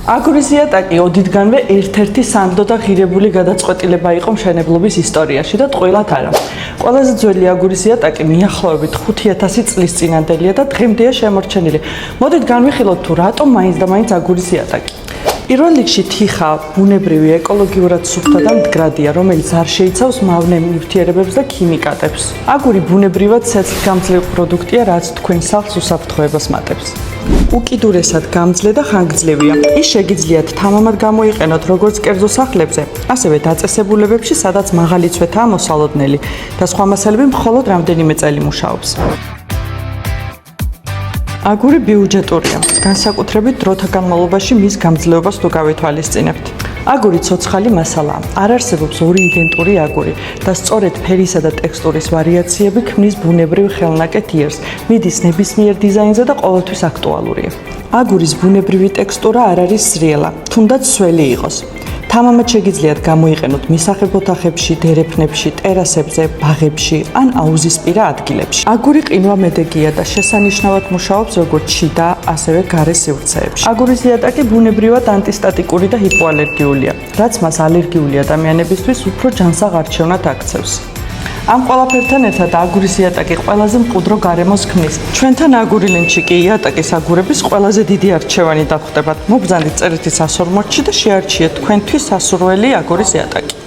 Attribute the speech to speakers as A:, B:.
A: აგურის იატაკი ოდითგანვე ერთ-ერთი სანდო და ღირებული გადაწყვეტილება იყო მშენებლობის ისტორიაში და ტყუილად არა. ყველაზე ძველი აგურის იატაკი მიახლოებით 5000 წლის წინანდელია და დღემდეა შემორჩენილი. მოდით განვიხილოთ თუ რატომ მაინც და მაინც აგურის იატაკი. პირველ რიგში თიხა ბუნებრივი, ეკოლოგიურად სუფთა და მდგრადია, რომელიც არ შეიცავს მავნე ნივთიერებებს და ქიმიკატებს. აგური ბუნებრივად ცეცხლგამძლე პროდუქტია, რაც თქვენ სახლს უსაფრთხოებას მატებს. უკიდურესად გამძლე და ხანგრძლივია. ის შეგიძლიათ თამამად გამოიყენოთ როგორც კერძო სახლებზე, ასევე დაწესებულებებში, სადაც მაღალი ცვეთაა მოსალოდნელი და სხვა მასალები მხოლოდ რამდენიმე წელი მუშაობს. აგური ბიუჯეტურია, განსაკუთრებით დროთა განმავლობაში მის გამძლეობას თუ გავითვალისწინებთ. აგური ცოცხალი მასალაა. არ არსებობს ორი იდენტური აგური და სწორედ ფერისა და ტექსტურის ვარიაციები ქმნის ბუნებრივ ხელნაკეთ იერს, მიდის ნებისმიერ დიზაინზე და ყოველთვის აქტუალურია. აგურის ბუნებრივი ტექსტურა არ არის სრიალა, თუნდაც სველი იყოს. თამამად შეგიძლიათ გამოიყენოთ მისაღებ ოთახებში, დერეფნებში, ტერასებზე, ბაღებში ან აუზისპირა ადგილებში. აგური ყინვამედეგია და შესანიშნავად მუშაობს როგორც შიდა, ასევე გარე სივრცეებში. აგურის იატაკი ბუნებრივად ანტისტატიკური და ჰიპოალერგიულია, რაც მას ალერგიული ადამიანებისთვის უფრო ჯანსაღ არჩევნად აქცევს. ამ ყველაფერთან ერთად აგურის იატაკი ყველაზე მყუდრო გარემოს ქმნის. ჩვენთან აგური ლინჩი კი იატაკის აგურების ყველაზე დიდი არჩევანი დახვდებათ. მობრძანეთ წერითი სასურმოჩში და შეარჩიეთ თქვენთვის სასურველი აგურის იატაკი.